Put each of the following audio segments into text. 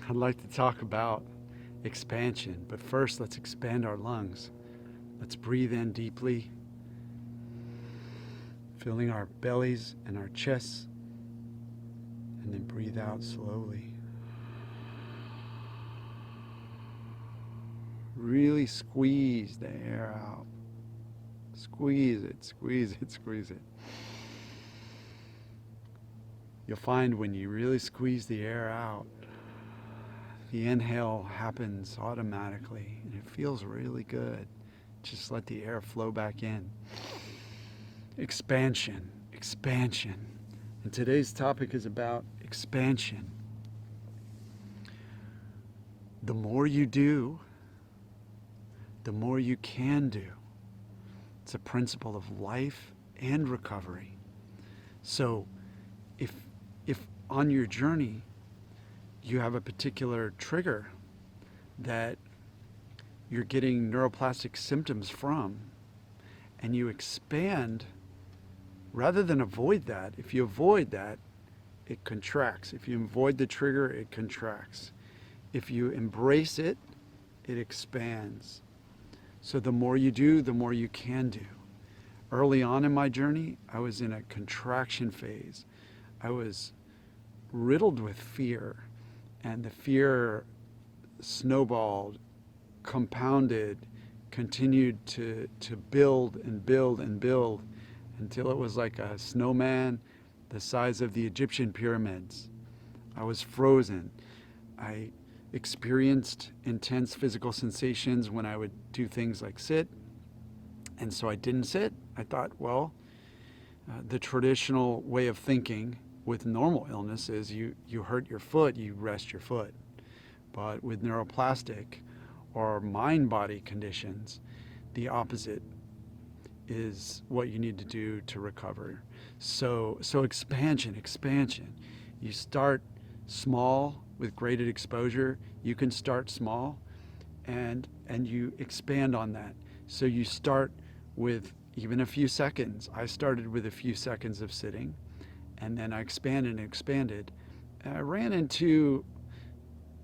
I'd like to talk about expansion, but first let's expand our lungs. Let's breathe in deeply, filling our bellies and our chests, and then breathe out slowly. Really squeeze the air out. Squeeze it, squeeze it, squeeze it. You'll find when you really squeeze the air out, the inhale happens automatically and it feels really good. Just let the air flow back in. Expansion, expansion. And today's topic is about expansion. The more you do, the more you can do. It's a principle of life and recovery. So if on your journey you have a particular trigger that you're getting neuroplastic symptoms from, and you expand rather than avoid that. If you avoid that, it contracts. If you avoid the trigger, it contracts. If you embrace it, it expands. So the more you do, the more you can do. Early on in my journey, I was in a contraction phase. I was riddled with fear, and the fear snowballed, compounded, continued to build and build and build until it was like a snowman the size of the Egyptian pyramids. I was frozen. I experienced intense physical sensations when I would do things like sit, and so I didn't sit. I thought, well, the traditional way of thinking with normal illness is you hurt your foot, you rest your foot. But with neuroplastic or mind-body conditions, the opposite is what you need to do to recover. So expansion. You start small with graded exposure. You can start small and you expand on that. So you start with even a few seconds. I started with a few seconds of sitting, and then I expanded and expanded. And I ran into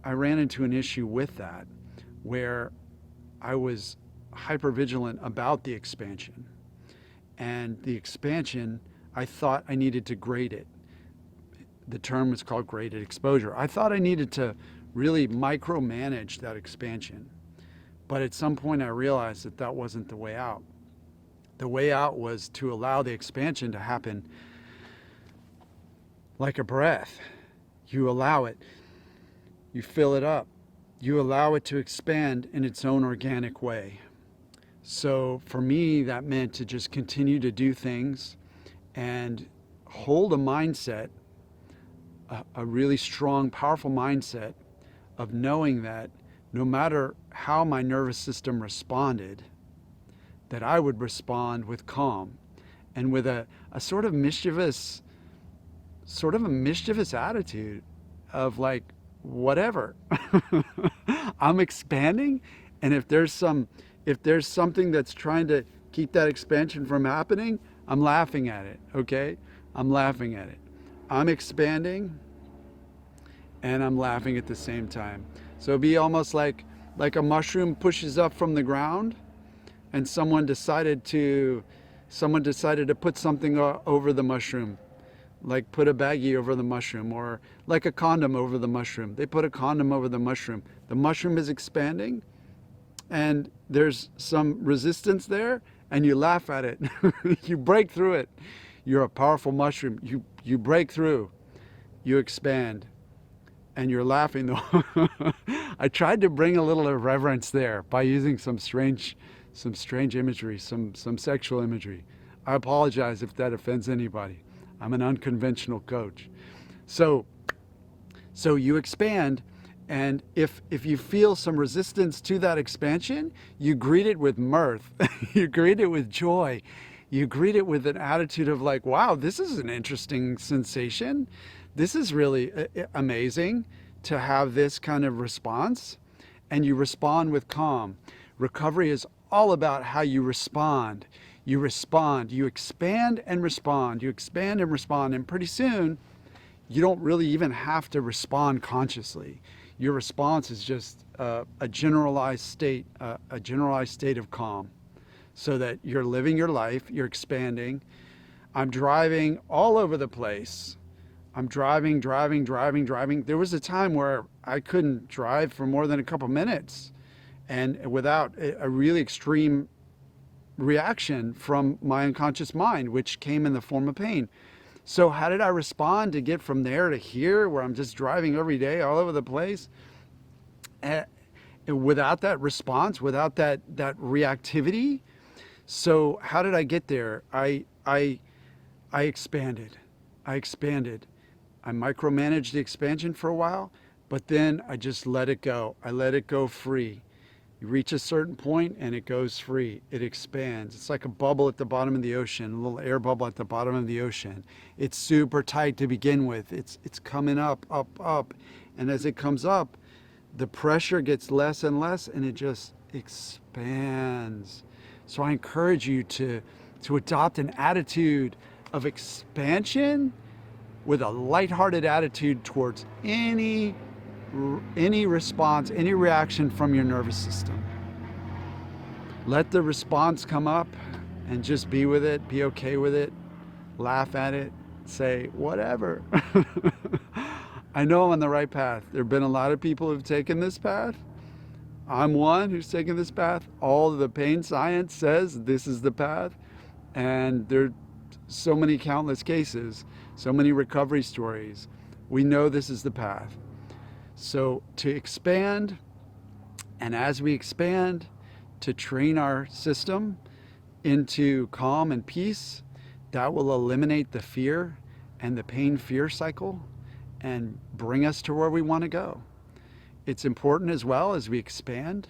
an issue with that where I was hypervigilant about the expansion. And the expansion, I thought I needed to grade it. The term is called graded exposure. I thought I needed to really micromanage that expansion. But at some point I realized that that wasn't the way out. The way out was to allow the expansion to happen like a breath. You allow it. You fill it up. You allow it to expand in its own organic way. So for me, that meant to just continue to do things and hold a mindset, a really strong, powerful mindset of knowing that no matter how my nervous system responded, that I would respond with calm and with a sort of mischievous attitude of like, whatever. I'm expanding, and if there's something that's trying to keep that expansion from happening, I'm laughing at it, okay? I'm laughing at it. I'm expanding and I'm laughing at the same time. So it'd be almost like a mushroom pushes up from the ground and someone decided to put something over the mushroom, like put a baggie over the mushroom, or like a condom over the mushroom. They put a condom over the mushroom. The mushroom is expanding and there's some resistance there, and you laugh at it. You break through it. You're a powerful mushroom. You break through, you expand, and you're laughing though. I tried to bring a little irreverence there by using some strange imagery, some sexual imagery. I apologize if that offends anybody. I'm an unconventional coach. So you expand, and if you feel some resistance to that expansion, you greet it with mirth. You greet it with joy. You greet it with an attitude of like, wow, this is an interesting sensation. This is really amazing to have this kind of response. And you respond with calm. Recovery is all about how you respond. You respond, you expand and respond, you expand and respond, and pretty soon you don't really even have to respond consciously. your response is just a generalized state, a generalized state of calm, so that you're living your life, you're expanding. I'm driving all over the place. I'm driving. There was a time where I couldn't drive for more than a couple minutes and without a really extreme reaction from my unconscious mind, which came in the form of pain. So how did I respond to get from there to here, where I'm just driving every day all over the place? Without that response, without that reactivity. So how did I get there? I expanded. I expanded. I micromanaged the expansion for a while, but then I just let it go. I let it go free. You reach a certain point and it goes free. It expands. It's like a bubble at the bottom of the ocean, a little air bubble at the bottom of the ocean. It's super tight to begin with. It's coming up, up, up. And as it comes up, the pressure gets less and less and it just expands. So I encourage you to adopt an attitude of expansion with a lighthearted attitude towards any response, any reaction from your nervous system. Let the response come up and just be with it, be okay with it, laugh at it, say, whatever. I know I'm on the right path. There have been a lot of people who've taken this path. I'm one who's taken this path. All of the pain science says this is the path. And there are so many countless cases, so many recovery stories. We know this is the path. So to expand, and as we expand, to train our system into calm and peace, that will eliminate the fear and the pain-fear cycle and bring us to where we want to go. It's important as well as we expand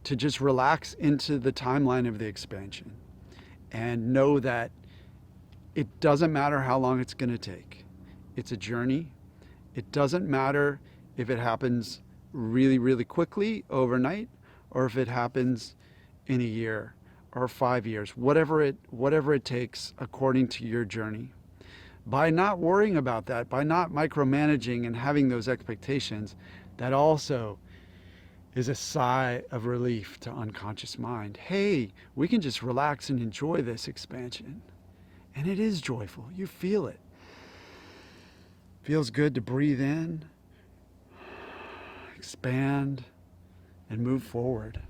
to just relax into the timeline of the expansion and know that it doesn't matter how long it's going to take. It's a journey. It doesn't matter if it happens really, really quickly overnight, or if it happens in a year or 5 years, whatever it takes according to your journey. By not worrying about that, by not micromanaging and having those expectations, that also is a sigh of relief to unconscious mind. Hey, we can just relax and enjoy this expansion. And it is joyful. You feel it. Feels good to breathe in, expand, and move forward.